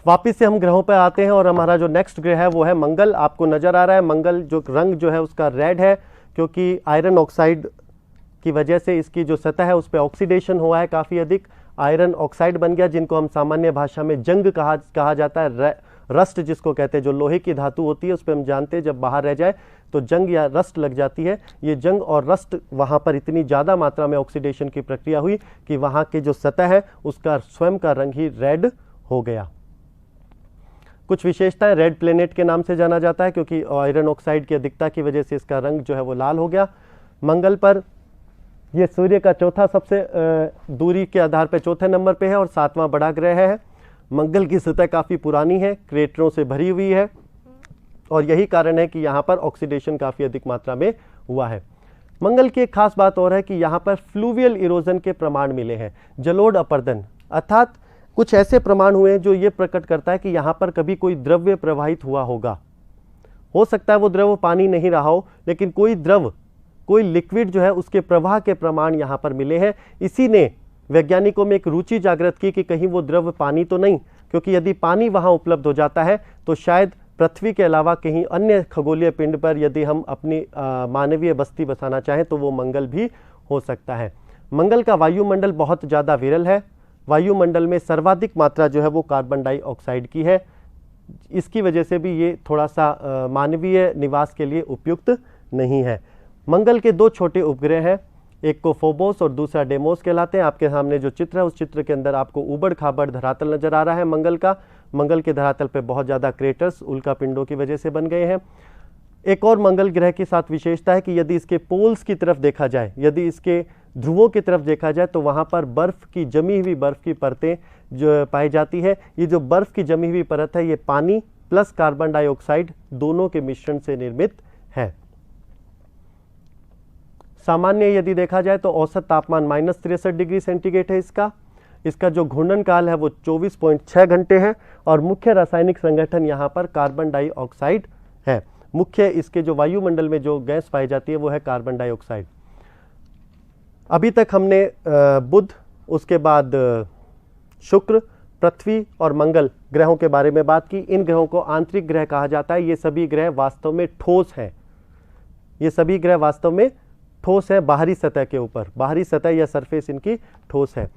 वापिस से हम ग्रहों पर आते हैं और हमारा जो नेक्स्ट ग्रह है वो है मंगल। आपको नजर आ रहा है मंगल जो रंग जो है उसका रेड है, क्योंकि आयरन ऑक्साइड की वजह से इसकी जो सतह है उस पर ऑक्सीडेशन हुआ है, काफ़ी अधिक आयरन ऑक्साइड बन गया, जिनको हम सामान्य भाषा में जंग कहा जाता है। रस्ट जिसको कहते हैं, जो लोहे की धातु होती है उस पर हम जानते हैं जब बाहर रह जाए तो जंग या रस्ट लग जाती है। ये जंग और रस्ट वहाँ पर इतनी ज़्यादा मात्रा में ऑक्सीडेशन की प्रक्रिया हुई कि वहाँ की जो सतह है उसका स्वयं का रंग ही रेड हो गया। कुछ विशेषताएं, रेड प्लेनेट के नाम से जाना जाता है क्योंकि आयरन ऑक्साइड की अधिकता की वजह से इसका रंग जो है वो लाल हो गया। मंगल पर यह सूर्य का चौथा सबसे दूरी के आधार पर चौथे नंबर पे है और 7वां बड़ा ग्रह है। मंगल की सतह काफ़ी पुरानी है, क्रेटरों से भरी हुई है और यही कारण है कि यहाँ पर ऑक्सीडेशन काफ़ी अधिक मात्रा में हुआ है। मंगल की एक खास बात और है कि यहाँ पर फ्लूवियल इरोजन के प्रमाण मिले हैं, जलोढ़ अपर्दन, अर्थात कुछ ऐसे प्रमाण हुए हैं जो ये प्रकट करता है कि यहाँ पर कभी कोई द्रव्य प्रवाहित हुआ होगा। हो सकता है वो द्रव्य पानी नहीं रहा हो, लेकिन कोई द्रव, कोई लिक्विड जो है उसके प्रवाह के प्रमाण यहाँ पर मिले हैं। इसी ने वैज्ञानिकों में एक रुचि जागृत की कि कहीं वो द्रव्य पानी तो नहीं, क्योंकि यदि पानी वहाँ उपलब्ध हो जाता है तो शायद पृथ्वी के अलावा कहीं अन्य खगोलीय पिंड पर यदि हम अपनी मानवीय बस्ती बसाना चाहें तो वो मंगल भी हो सकता है। मंगल का वायुमंडल बहुत ज़्यादा विरल है। वायुमंडल में सर्वाधिक मात्रा जो है वो कार्बन डाइऑक्साइड की है। इसकी वजह से भी ये थोड़ा सा मानवीय निवास के लिए उपयुक्त नहीं है। मंगल के 2 छोटे उपग्रह हैं, एक को फोबोस और दूसरा डेमोस कहलाते हैं। आपके सामने जो चित्र है उस चित्र के अंदर आपको उबड़ खाबड़ धरातल नजर आ रहा है मंगल का। मंगल के धरातल पे बहुत ज़्यादा क्रेटर्स उल्का पिंडों की वजह से बन गए हैं। एक और मंगल ग्रह के साथ विशेषता है कि यदि इसके पोल्स की तरफ देखा जाए, यदि इसके ध्रुवों की तरफ देखा जाए तो वहाँ पर बर्फ़ की जमी हुई बर्फ़ की परतें जो पाई जाती है। ये जो बर्फ़ की जमी हुई परत है ये पानी प्लस कार्बन डाइऑक्साइड दोनों के मिश्रण से निर्मित है। सामान्य यदि देखा जाए तो औसत तापमान -63 डिग्री सेंटीग्रेड है इसका जो घूर्णन काल है वो 24.6 घंटे है और मुख्य रासायनिक संगठन यहाँ पर कार्बन डाइऑक्साइड है। मुख्य इसके जो वायुमंडल में जो गैस पाई जाती है वो है कार्बन डाइऑक्साइड। अभी तक हमने बुध, उसके बाद शुक्र, पृथ्वी और मंगल ग्रहों के बारे में बात की। इन ग्रहों को आंतरिक ग्रह कहा जाता है। ये सभी ग्रह वास्तव में ठोस हैं। ये सभी ग्रह वास्तव में ठोस है, बाहरी सतह के ऊपर, बाहरी सतह या सरफेस इनकी ठोस है।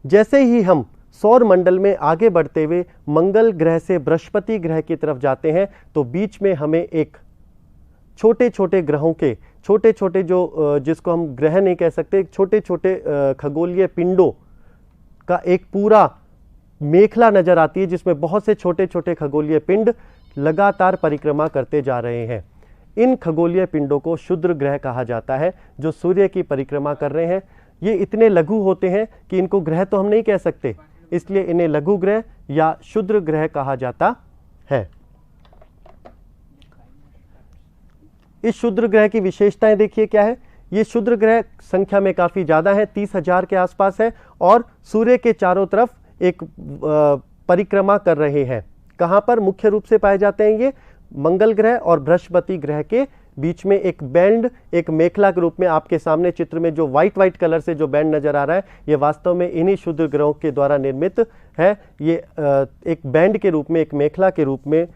जैसे ही हम सौर मंडल में आगे बढ़ते हुए मंगल ग्रह से बृहस्पति ग्रह की तरफ जाते हैं तो बीच में हमें एक छोटे छोटे ग्रहों के छोटे छोटे जो जिसको हम ग्रह नहीं कह सकते, छोटे छोटे खगोलीय पिंडों का एक पूरा मेखला नजर आती है जिसमें बहुत से छोटे छोटे खगोलीय पिंड लगातार परिक्रमा करते जा रहे हैं। इन खगोलीय पिंडों को क्षुद्र ग्रह कहा जाता है जो सूर्य की परिक्रमा कर रहे हैं। ये इतने लघु होते हैं कि इनको ग्रह तो हम नहीं कह सकते, इसलिए इन्हें लघु ग्रह या क्षुद्र ग्रह कहा जाता है। इस क्षुद्र ग्रह की विशेषताएं देखिए क्या है। ये क्षुद्र ग्रह संख्या में काफी ज्यादा है, 30,000 के आसपास है और सूर्य के चारों तरफ एक परिक्रमा कर रहे हैं। कहां पर मुख्य रूप से पाए जाते हैं? ये मंगल ग्रह और बृहस्पति ग्रह के बीच में एक बैंड, एक मेखला के रूप में आपके सामने चित्र में जो व्हाइट कलर से जो बैंड नजर आ रहा है ये वास्तव में इन्हीं क्षुद्र ग्रहों के द्वारा निर्मित है। ये एक बैंड के रूप में, एक मेखला के रूप में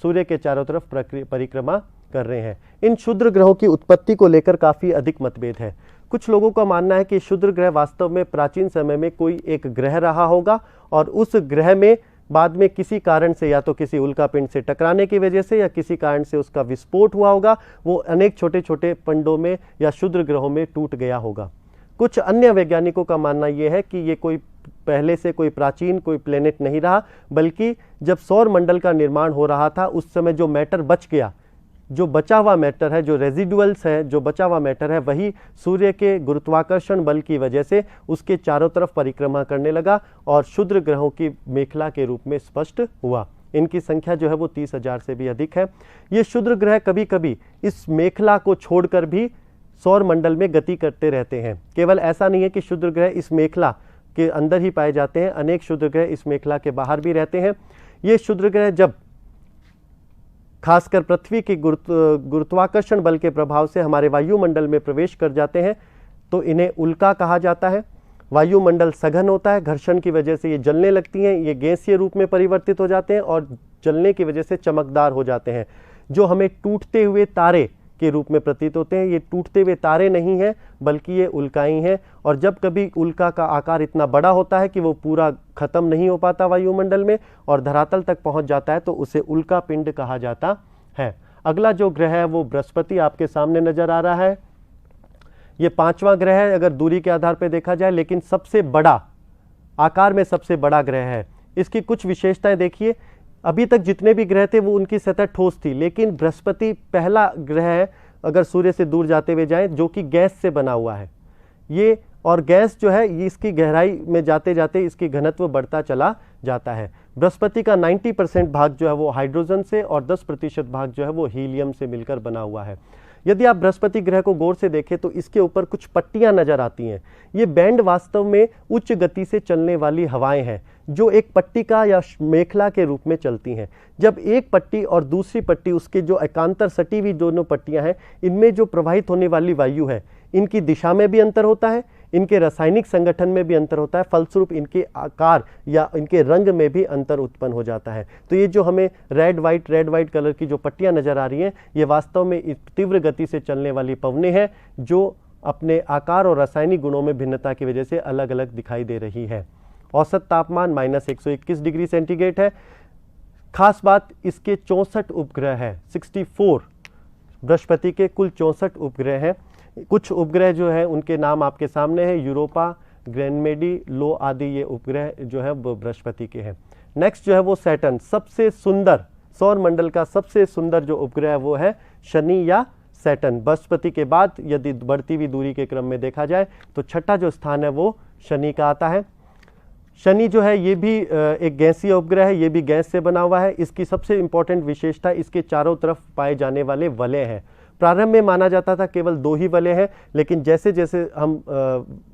सूर्य के चारों तरफ परिक्रमा कर रहे हैं। इन क्षुद्र ग्रहों की उत्पत्ति को लेकर काफी अधिक मतभेद है। कुछ लोगों का मानना है कि क्षुद्र ग्रह वास्तव में प्राचीन समय में कोई एक ग्रह रहा होगा और उस ग्रह में बाद में किसी कारण से, या तो किसी उल्कापिंड से टकराने की वजह से या किसी कारण से उसका विस्फोट हुआ होगा, वो अनेक छोटे छोटे पिंडों में या क्षुद्र ग्रहों में टूट गया होगा। कुछ अन्य वैज्ञानिकों का मानना यह है कि ये कोई पहले से कोई प्राचीन कोई प्लेनेट नहीं रहा, बल्कि जब सौर मंडल का निर्माण हो रहा था उस समय जो मैटर बच गया, जो बचा हुआ मैटर है, जो रेजिडुअल्स है, जो बचा हुआ मैटर है, वही सूर्य के गुरुत्वाकर्षण बल की वजह से उसके चारों तरफ परिक्रमा करने लगा और क्षुद्र ग्रहों की मेखला के रूप में स्पष्ट हुआ। इनकी संख्या जो है वो 30,000 से भी अधिक है। ये क्षुद्र ग्रह कभी कभी इस मेखला को छोड़कर भी सौर मंडल में गति करते रहते हैं। केवल ऐसा नहीं है कि क्षुद्र ग्रह इस मेखला के अंदर ही पाए जाते हैं, अनेक क्षुद्र ग्रह इस मेखला के बाहर भी रहते हैं। ये क्षुद्र ग्रह जब खासकर पृथ्वी के गुरुत्वाकर्षण बल के प्रभाव से हमारे वायुमंडल में प्रवेश कर जाते हैं तो इन्हें उल्का कहा जाता है। वायुमंडल सघन होता है, घर्षण की वजह से ये जलने लगती हैं, ये गैसीय रूप में परिवर्तित हो जाते हैं और जलने की वजह से चमकदार हो जाते हैं, जो हमें टूटते हुए तारे के रूप में प्रतीत होते हैं। ये टूटते हुए तारे नहीं हैं बल्कि ये उल्काएं हैं, और जब कभी उल्का का आकार इतना बड़ा होता है कि वो पूरा खत्म नहीं हो पाता वायुमंडल में और धरातल तक पहुंच जाता है तो उसे उल्का पिंड कहा जाता है। अगला जो ग्रह है वो बृहस्पति आपके सामने नजर आ रहा है। ये 5वां ग्रह है अगर दूरी के आधार पर देखा जाए, लेकिन सबसे बड़ा, आकार में सबसे बड़ा ग्रह है। इसकी कुछ विशेषताएं देखिए। अभी तक जितने भी ग्रह थे वो उनकी सतह ठोस थी, लेकिन बृहस्पति पहला ग्रह है अगर सूर्य से दूर जाते हुए जाएं जो कि गैस से बना हुआ है। ये और गैस जो है ये इसकी गहराई में जाते जाते इसकी घनत्व बढ़ता चला जाता है। बृहस्पति का 90% भाग जो है वो हाइड्रोजन से और 10% भाग जो है वो हीलियम से मिलकर बना हुआ है। यदि आप बृहस्पति ग्रह को गौर से देखें तो इसके ऊपर कुछ पट्टियां नजर आती हैं। ये बैंड वास्तव में उच्च गति से चलने वाली हवाएं हैं जो एक पट्टिका या मेखला के रूप में चलती हैं। जब एक पट्टी और दूसरी पट्टी, उसके जो एकांतर सटी हुई दोनों पट्टियां हैं, इनमें जो प्रवाहित होने वाली वायु है, इनकी दिशा में भी अंतर होता है, इनके रासायनिक संगठन में भी अंतर होता है, फलस्वरूप इनके आकार या इनके रंग में भी अंतर उत्पन्न हो जाता है। तो ये जो हमें रेड वाइट कलर की जो पट्टियां नजर आ रही हैं, ये वास्तव में तीव्र गति से चलने वाली पवनें हैं जो अपने आकार और रासायनिक गुणों में भिन्नता की वजह से अलग अलग दिखाई दे रही है। औसत तापमान -121 डिग्री सेंटीग्रेड है। खास बात, इसके 64 उपग्रह है। 64 बृहस्पति के कुल 64 उपग्रह हैं। कुछ उपग्रह जो है उनके नाम आपके सामने है, यूरोपा, ग्रैनमेडी, लो आदि ये उपग्रह जो है वो बृहस्पति के हैं। नेक्स्ट जो है वो सैटर्न, सबसे सुंदर, सौर मंडल का सबसे सुंदर जो उपग्रह है वो है शनि या सैटर्न। बृहस्पति के बाद यदि बढ़ती हुई दूरी के क्रम में देखा जाए तो छठा जो स्थान है वो शनि का आता है। शनि जो है ये भी एक गैसीय उपग्रह है, ये भी गैस से बना हुआ है। इसकी सबसे इंपॉर्टेंट विशेषता इसके चारों तरफ पाए जाने वाले वलय हैं। प्रारंभ में माना जाता था केवल 2 ही वलय हैं, लेकिन जैसे जैसे हम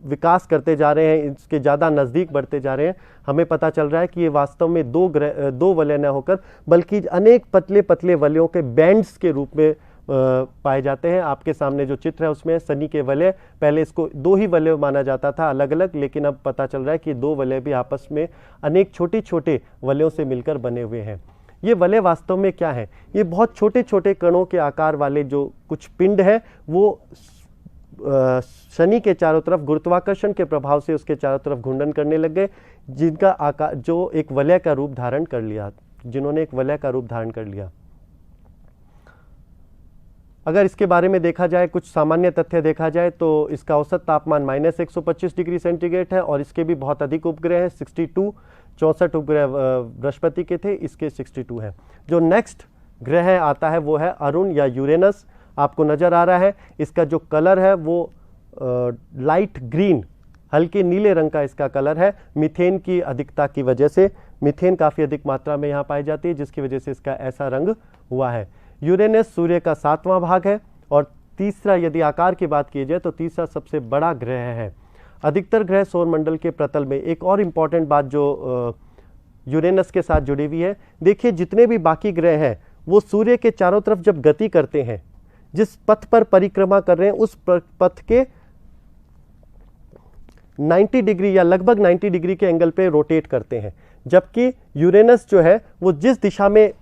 विकास करते जा रहे हैं, इसके ज़्यादा नज़दीक बढ़ते जा रहे हैं, हमें पता चल रहा है कि ये वास्तव में 2 वलय न होकर बल्कि अनेक पतले पतले वलयों के बैंड्स के रूप में पाए जाते हैं। आपके सामने जो चित्र है उसमें शनि के वलय, पहले इसको 2 ही वलय माना जाता था अलग अलग, लेकिन अब पता चल रहा है कि 2 वलय भी आपस में अनेक छोटे छोटे वलयों से मिलकर बने हुए हैं। ये वलय वास्तव में क्या है? ये बहुत छोटे छोटे कणों के आकार वाले जो कुछ पिंड है वो शनि के चारों तरफ गुरुत्वाकर्षण के प्रभाव से उसके चारों तरफ घूर्णन करने लग गए, जिनका आकार जो एक वलय का रूप धारण कर लिया, जिन्होंने एक वलय का रूप धारण कर लिया। अगर इसके बारे में देखा जाए, कुछ सामान्य तथ्य देखा जाए तो इसका औसत तापमान -125 डिग्री सेंटीग्रेड है और इसके भी बहुत अधिक उपग्रह हैं। 64 उपग्रह बृहस्पति के थे, इसके 62 हैं। जो नेक्स्ट ग्रह आता है वो है अरुण या यूरेनस। आपको नजर आ रहा है, इसका जो कलर है वो लाइट ग्रीन, हल्के नीले रंग का इसका कलर है। मीथेन की अधिकता की वजह से, मीथेन काफ़ी अधिक मात्रा में यहाँ पाई जाती है, जिसकी वजह से इसका ऐसा रंग हुआ है। यूरेनस सूर्य का 7वां भाग है और तीसरा, यदि आकार की बात की जाए तो तीसरा सबसे बड़ा ग्रह है। अधिकतर ग्रह सौरमंडल के प्रतल में। एक और इम्पॉर्टेंट बात जो यूरेनस के साथ जुड़ी हुई है, देखिए जितने भी बाकी ग्रह हैं वो सूर्य के चारों तरफ जब गति करते हैं, जिस पथ पर परिक्रमा कर रहे हैं उस पथ के 90 डिग्री या लगभग 90 डिग्री के एंगल पे रोटेट करते हैं, जबकि यूरेनस जो है वो जिस दिशा में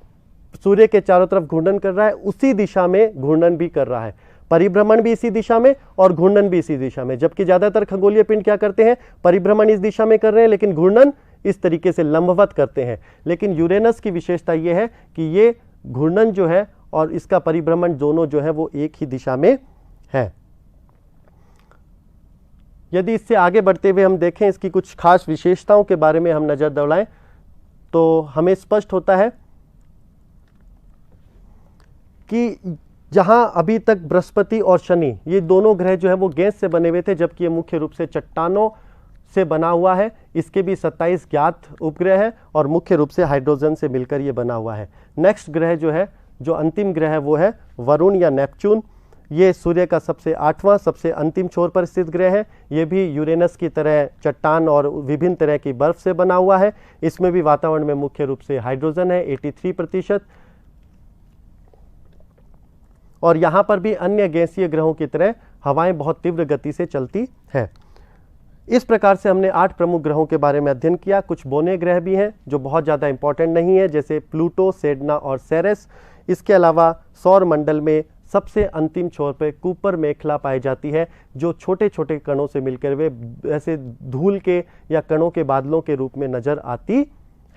सूर्य के चारों तरफ घूर्णन कर रहा है उसी दिशा में घूर्णन भी कर रहा है, परिभ्रमण भी इसी दिशा में और घूर्णन भी इसी दिशा में। जबकि ज्यादातर खगोलीय पिंड क्या करते हैं, परिभ्रमण इस दिशा में कर रहे हैं लेकिन घूर्णन इस तरीके से लंबवत करते हैं। लेकिन यूरेनस की विशेषता यह है कि ये घूर्णन जो है और इसका परिभ्रमण दोनों जो है वो एक ही दिशा में है। यदि इससे आगे बढ़ते हुए हम देखें, इसकी कुछ खास विशेषताओं के बारे में हम नजर दौड़ाएं तो हमें स्पष्ट होता है कि जहां अभी तक बृहस्पति और शनि ये दोनों ग्रह जो है वो गैस से बने हुए थे, जबकि ये मुख्य रूप से चट्टानों से बना हुआ है। इसके भी 27 ज्ञात उपग्रह है और मुख्य रूप से हाइड्रोजन से मिलकर ये बना हुआ है। नेक्स्ट ग्रह जो है, जो अंतिम ग्रह है वो है वरुण या नेपच्यून। ये सूर्य का सबसे 8वां, सबसे अंतिम छोर पर स्थित ग्रह है। ये भी यूरेनस की तरह चट्टान और विभिन्न तरह की बर्फ से बना हुआ है। इसमें भी वातावरण में मुख्य रूप से हाइड्रोजन है 83%, और यहाँ पर भी अन्य गैसीय ग्रहों की तरह हवाएं बहुत तीव्र गति से चलती हैं। इस प्रकार से हमने 8 प्रमुख ग्रहों के बारे में अध्ययन किया। कुछ बोने ग्रह भी हैं जो बहुत ज़्यादा इंपॉर्टेंट नहीं है, जैसे प्लूटो, सेडना और सेरेस। इसके अलावा सौर मंडल में सबसे अंतिम छोर पे कूपर मेखला पाई जाती है, जो छोटे छोटे कणों से मिलकर वे ऐसे धूल के या कणों के बादलों के रूप में नजर आती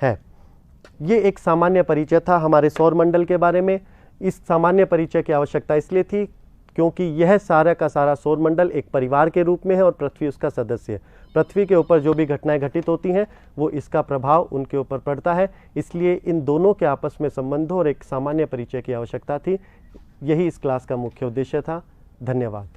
है। ये एक सामान्य परिचय था हमारे सौर मंडल के बारे में। इस सामान्य परिचय की आवश्यकता इसलिए थी क्योंकि यह सारा का सारा सौर मंडल एक परिवार के रूप में है और पृथ्वी उसका सदस्य है। पृथ्वी के ऊपर जो भी घटनाएं घटित होती हैं वो इसका प्रभाव उनके ऊपर पड़ता है, इसलिए इन दोनों के आपस में संबंधों और एक सामान्य परिचय की आवश्यकता थी। यही इस क्लास का मुख्य उद्देश्य था। धन्यवाद।